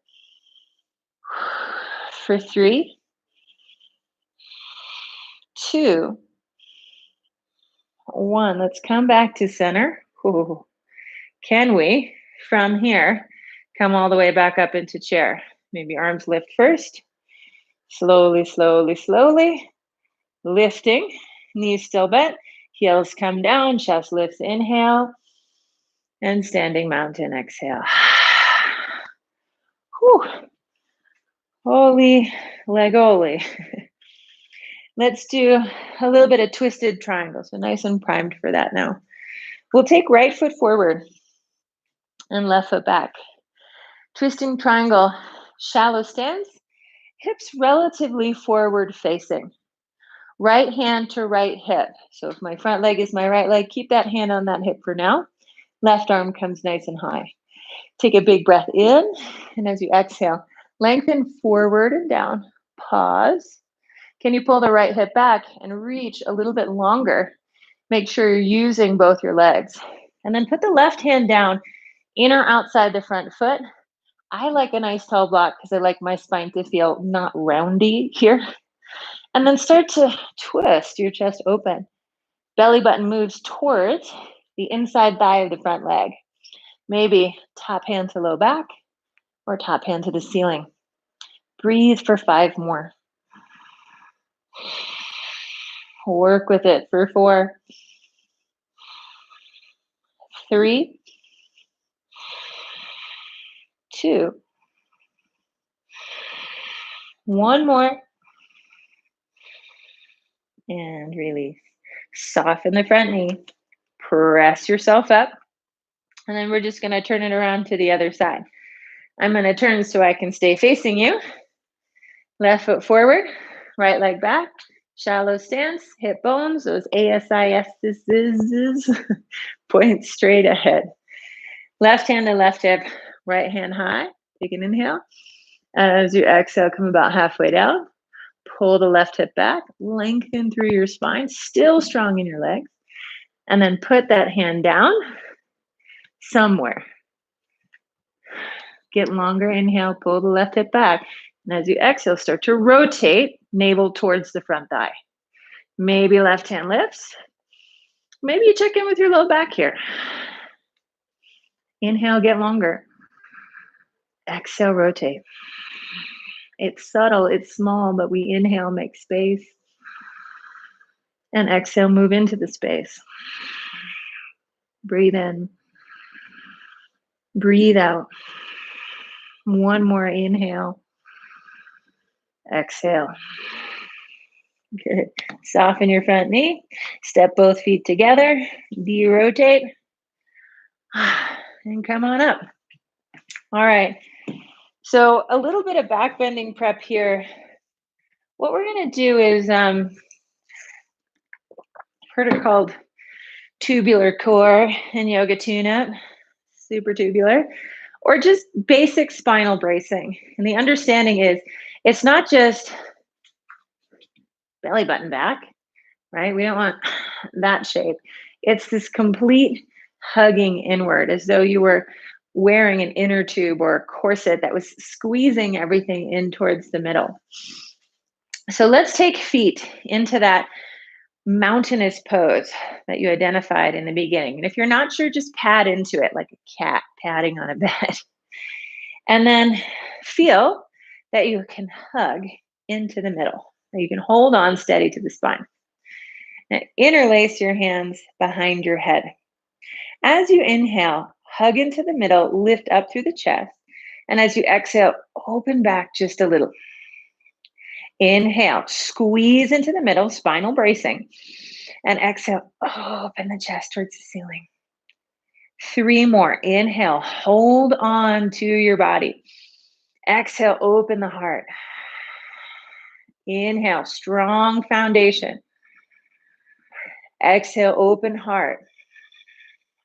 For 3, 2, 1. Let's come back to center. Ooh. Can we, from here, come all the way back up into chair? Maybe arms lift first. Slowly, slowly, slowly. Lifting. Knees still bent. Heels come down. Chest lifts. Inhale. And standing mountain. Exhale. Whew. Holy legoli. Let's do a little bit of twisted triangle. So nice and primed for that now. We'll take right foot forward and left foot back. Twisting triangle, shallow stance, hips relatively forward facing. Right hand to right hip. So if my front leg is my right leg, keep that hand on that hip for now. Left arm comes nice and high. Take a big breath in, and as you exhale, lengthen forward and down. Pause. Can you pull the right hip back and reach a little bit longer? Make sure you're using both your legs. And then put the left hand down, in or outside the front foot. I like a nice tall block because I like my spine to feel not roundy here. And then start to twist your chest open. Belly button moves towards the inside thigh of the front leg. Maybe top hand to low back or top hand to the ceiling. Breathe for 5 more. Work with it for 4, 3, 2, 1 more. And release. Soften the front knee. Press yourself up. And then we're just going to turn it around to the other side. I'm going to turn so I can stay facing you. Left foot forward, right leg back. Shallow stance, hip bones, those ASIS point straight ahead. Left hand to left hip, right hand high. Take an inhale. As you exhale, come about halfway down. Pull the left hip back, lengthen through your spine, still strong in your legs. And then put that hand down somewhere. Get longer, inhale, pull the left hip back. And as you exhale, start to rotate, navel towards the front thigh. Maybe left hand lifts. Maybe you check in with your low back here. Inhale, get longer. Exhale, rotate. It's subtle, it's small, but we inhale, make space. And exhale, move into the space. Breathe in. Breathe out. 1 more inhale. Exhale. Good. Soften your front knee. Step both feet together. De-rotate. And come on up. All right. So a little bit of back bending prep here. What we're going to do is, heard it called tubular core in yoga tune-up, super tubular, or just basic spinal bracing. And the understanding is it's not just belly button back, right? We don't want that shape. It's this complete hugging inward as though you were wearing an inner tube or a corset that was squeezing everything in towards the middle. So let's take feet into that mountainous pose that you identified in the beginning. And if you're not sure, just pad into it like a cat padding on a bed. And then feel that you can hug into the middle, that you can hold on steady to the spine. Now, interlace your hands behind your head. As you inhale, hug into the middle, lift up through the chest. And as you exhale, open back just a little. Inhale, squeeze into the middle, spinal bracing. And exhale, open the chest towards the ceiling. 3 more. Inhale, hold on to your body. Exhale, open the heart. Inhale, strong foundation. Exhale, open heart.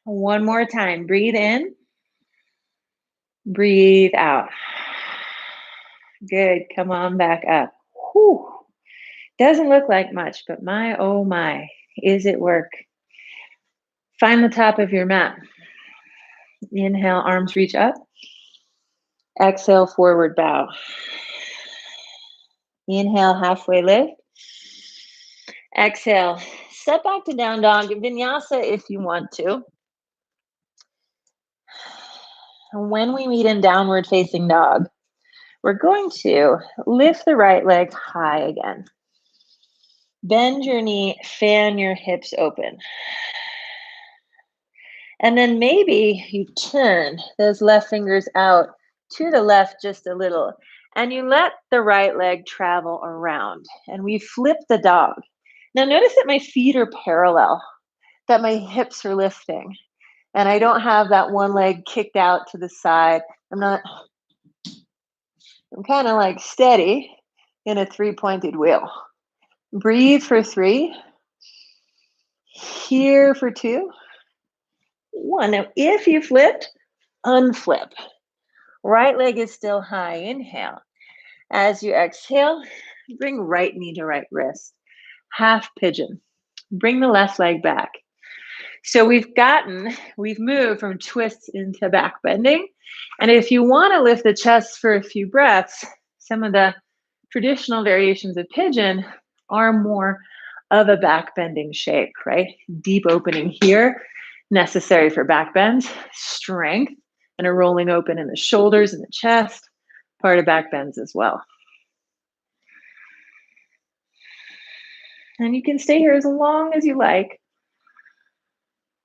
One more time. Breathe in. Breathe out. Good. Come on back up. Whew. Doesn't look like much, but my, oh my, is it work? Find the top of your mat. Inhale, arms reach up. Exhale, forward bow. Inhale, halfway lift. Exhale, step back to down dog. Vinyasa if you want to. When we meet in downward facing dog, we're going to lift the right leg high again. Bend your knee, fan your hips open. And then maybe you turn those left fingers out to the left just a little, and you let the right leg travel around, and we flip the dog. Now notice that my feet are parallel, that my hips are lifting, and I don't have that one leg kicked out to the side. I'm kind of like steady in a 3-pointed wheel. Breathe for 3. Here for 2. 1. Now, if you flipped, unflip. Right leg is still high. Inhale. As you exhale, bring right knee to right wrist. Half pigeon. Bring the left leg back. So we've moved from twists into back bending. And if you want to lift the chest for a few breaths, some of the traditional variations of pigeon are more of a back bending shape, right? Deep opening here, necessary for back bends, strength, and a rolling open in the shoulders and the chest, part of back bends as well. And you can stay here as long as you like.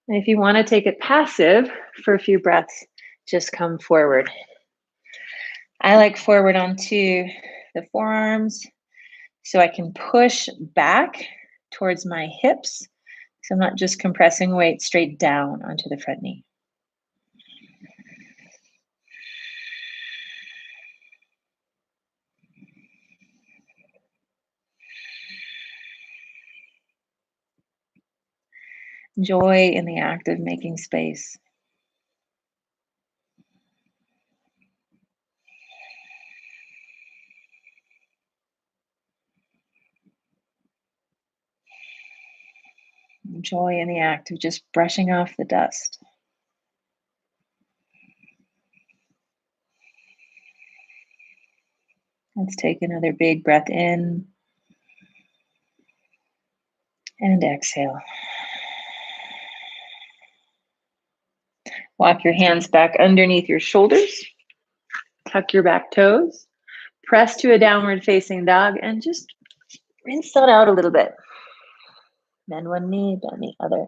And if you want to take it passive for a few breaths, just come forward. I like forward onto the forearms so I can push back towards my hips. So I'm not just compressing weight straight down onto the front knee. Joy in the act of making space. Joy in the act of just brushing off the dust. Let's take another big breath in and exhale. Walk your hands back underneath your shoulders. Tuck your back toes. Press to a downward facing dog and just rinse that out a little bit. Bend one knee, bend the other.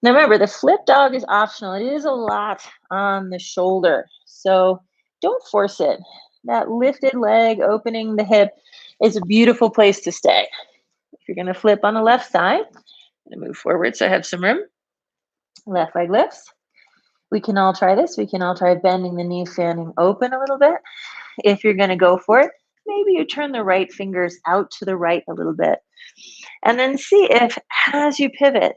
Now remember, the flip dog is optional. It is a lot on the shoulder, so don't force it. That lifted leg, opening the hip is a beautiful place to stay. If you're going to flip on the left side, I'm going to move forward so I have some room. Left leg lifts. We can all try this. We can all try bending the knee, fanning open a little bit. If you're going to go for it, maybe you turn the right fingers out to the right a little bit. And then see if, as you pivot,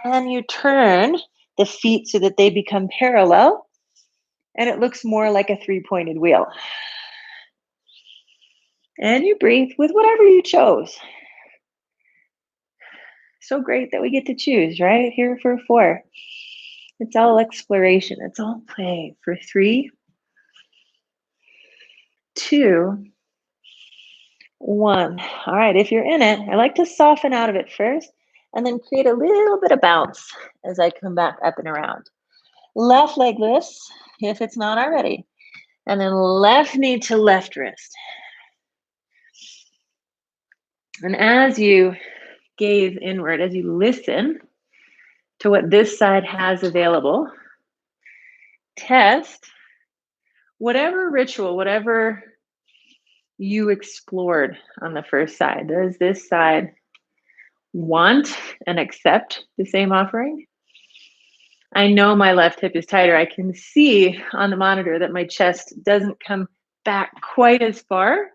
can you turn the feet so that they become parallel and it looks more like a 3-pointed wheel. And you breathe with whatever you chose. So great that we get to choose, right? Here for 4. It's all exploration. It's all play. For 3, 2, 1. All right, if you're in it, I like to soften out of it first and then create a little bit of bounce as I come back up and around. Left leg lifts, if it's not already, and then left knee to left wrist. And as you gaze inward, as you listen to what this side has available, test whatever ritual, whatever you explored on the first side. Does this side want and accept the same offering? I know my left hip is tighter. I can see on the monitor that my chest doesn't come back quite as far.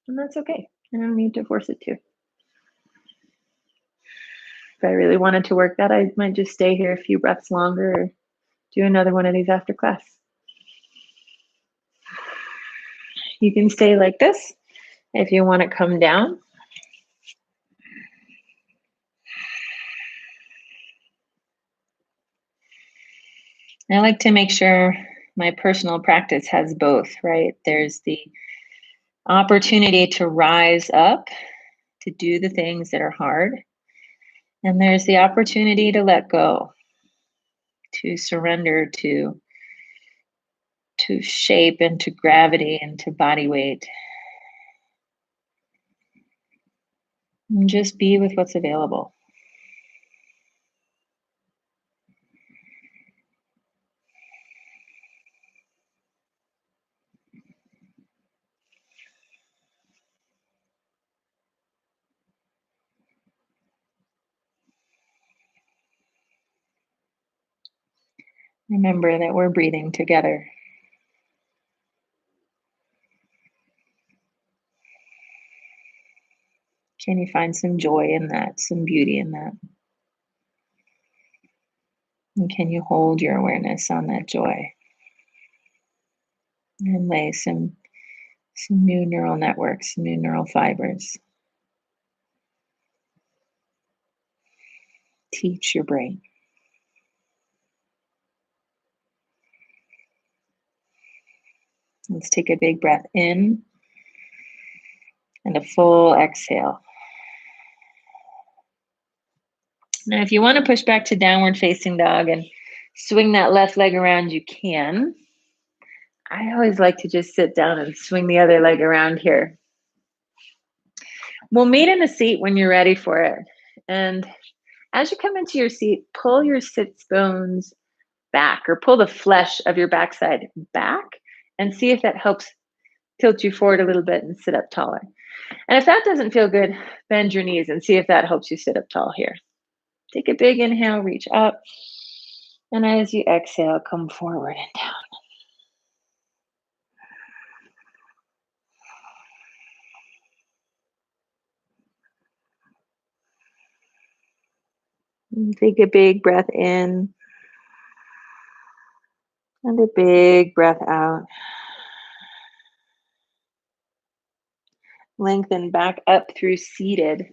And that's okay. I don't need to force it to. If I really wanted to work that, I might just stay here a few breaths longer or do another one of these after class. You can stay like this if you want to come down. I like to make sure my personal practice has both, right? There's the opportunity to rise up, to do the things that are hard. And there's the opportunity to let go, to surrender to shape and to gravity and to body weight. And just be with what's available. Remember that we're breathing together. Can you find some joy in that, some beauty in that? And can you hold your awareness on that joy and lay some new neural networks, some new neural fibers? Teach your brain. Let's take a big breath in and a full exhale. Now, if you want to push back to downward facing dog and swing that left leg around, you can. I always like to just sit down and swing the other leg around here. We'll meet in the seat when you're ready for it. And as you come into your seat, pull your sits bones back or pull the flesh of your backside back and see if that helps tilt you forward a little bit and sit up taller. And if that doesn't feel good, bend your knees and see if that helps you sit up tall here. Take a big inhale, reach up. And as you exhale, come forward and down. And take a big breath in and a big breath out. Lengthen back up through seated.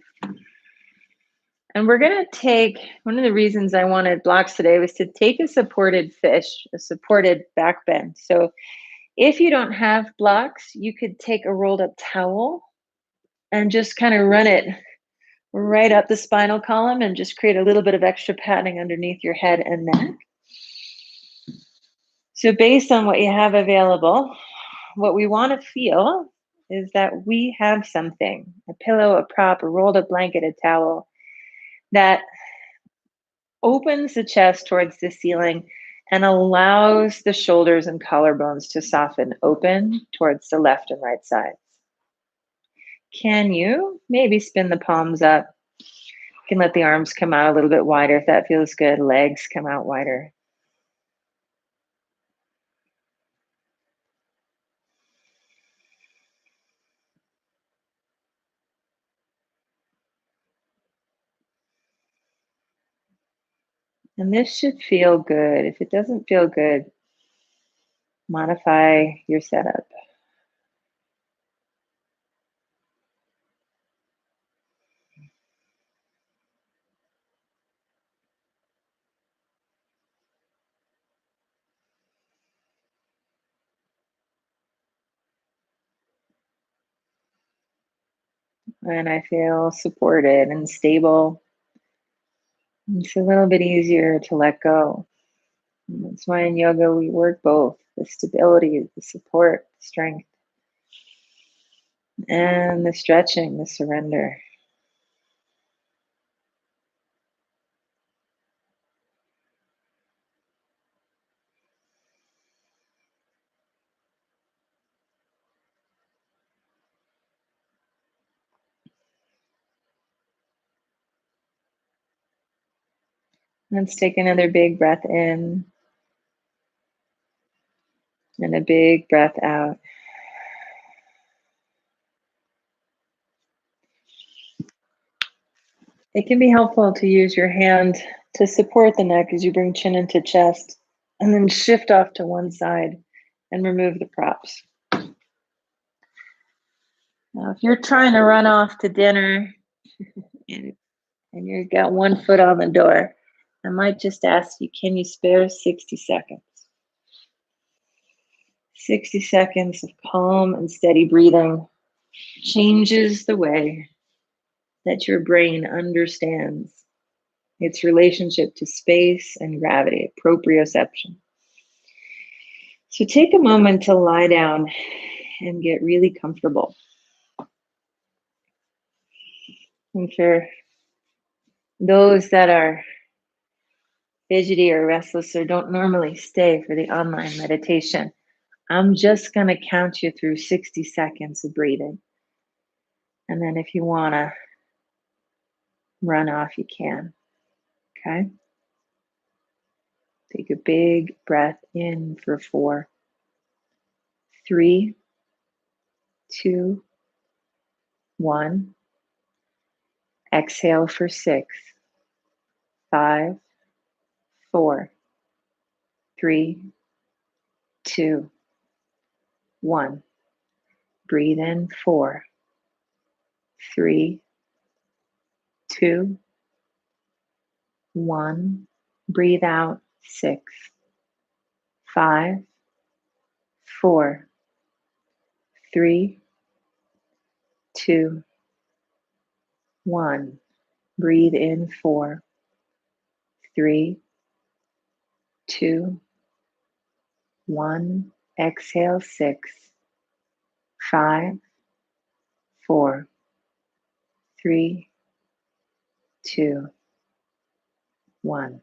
And we're going to take, one of the reasons I wanted blocks today was to take a supported fish, a supported back bend. So if you don't have blocks, you could take a rolled up towel and just kind of run it right up the spinal column and just create a little bit of extra padding underneath your head and neck. So based on what you have available, what we want to feel is that we have something, a pillow, a prop, a rolled up blanket, a towel, that opens the chest towards the ceiling and allows the shoulders and collarbones to soften open towards the left and right sides. Can you maybe spin the palms up? You can let the arms come out a little bit wider if that feels good. Legs come out wider. And this should feel good. If it doesn't feel good, modify your setup. and I feel supported and stable. It's a little bit easier to let go. And that's why in yoga we work both the stability, the support, the strength, and the stretching, the surrender. Let's take another big breath in and a big breath out. It can be helpful to use your hand to support the neck as you bring chin into chest, and then shift off to one side and remove the props. Now, if you're trying to run off to dinner and you've got one foot on the door, I might just ask you, can you spare 60 seconds? 60 seconds of calm and steady breathing changes the way that your brain understands its relationship to space and gravity, proprioception. So take a moment to lie down and get really comfortable. And for those that are fidgety or restless or don't normally stay for the online meditation, I'm just going to count you through 60 seconds of breathing. And then if you want to run off, you can. Okay? Take a big breath in for 4, 3, 2, 1. Exhale for 6, 5, 4, 3, 2, 1. Breathe in 4, 3, 2, 1. Breathe out 6, 5, 4, 3, 2, 1. Breathe in 4, 3, 2, 1. Exhale 6, 5, 4, 3, 2, 1.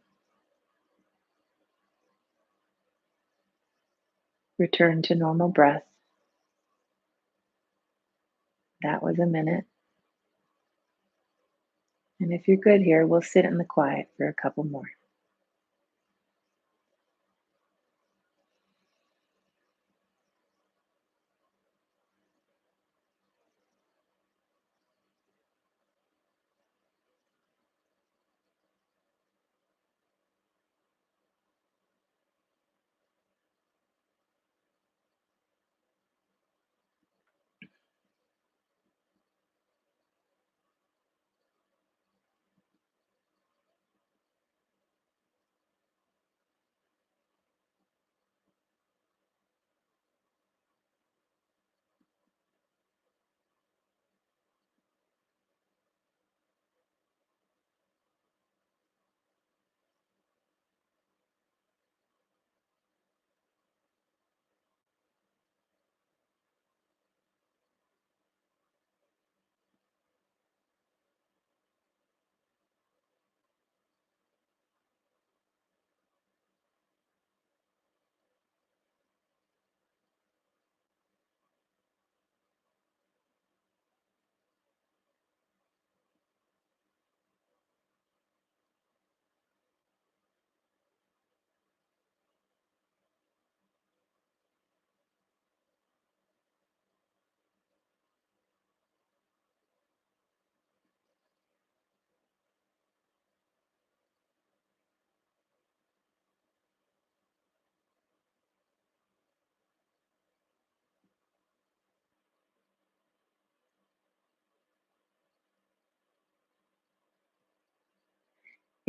Return to normal breath. That was a minute. And if you're good here, we'll sit in the quiet for a couple more.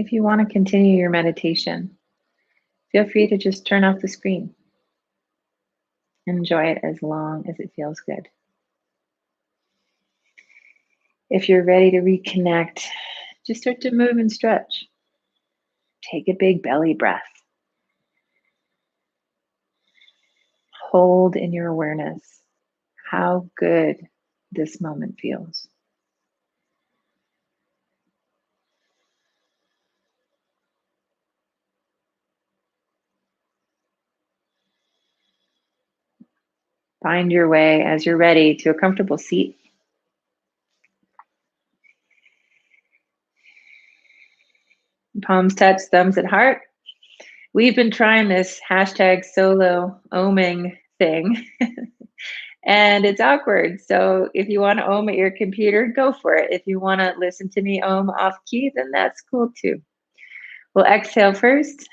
If you want to continue your meditation, feel free to just turn off the screen and enjoy it as long as it feels good. If you're ready to reconnect, just start to move and stretch. Take a big belly breath. Hold in your awareness how good this moment feels. Find your way, as you're ready, to a comfortable seat. Palms touch, thumbs at heart. We've been trying this hashtag solo oming thing, and it's awkward. So if you want to om at your computer, go for it. If you want to listen to me om off key, then that's cool too. We'll exhale first.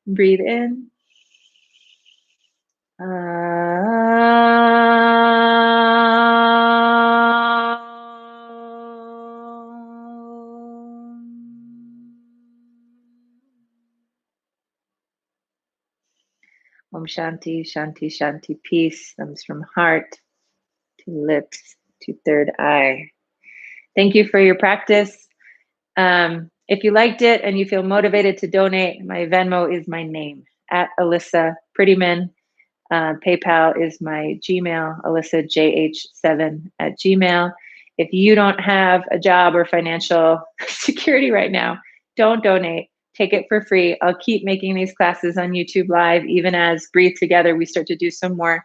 Breathe in. Om Shanti, Shanti, Shanti, peace comes from heart to lips to third eye. Thank you for your practice. If you liked it and you feel motivated to donate, my Venmo is my name, at Alyssa Prettyman. PayPal is my Gmail, alyssajh7@gmail. If you don't have a job or financial security right now, don't donate. Take it for free. I'll keep making these classes on YouTube Live, even as Breathe Together, we start to do some more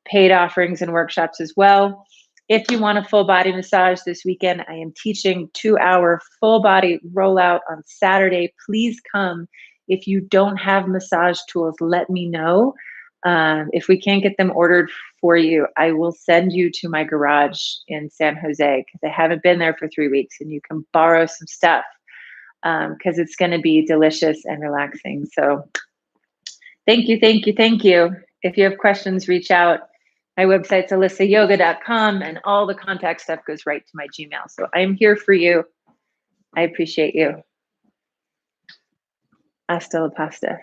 paid offerings and workshops as well. If you want a full body massage this weekend, I am teaching 2-hour full body rollout on Saturday. Please come. If you don't have massage tools, let me know. If we can't get them ordered for you, I will send you to my garage in San Jose because I haven't been there for 3 weeks, and you can borrow some stuff because it's going to be delicious and relaxing. So thank you, thank you, thank you. If you have questions, reach out. My website's alyssayoga.com, and all the contact stuff goes right to my Gmail. So I'm here for you. I appreciate you. Hasta la pasta.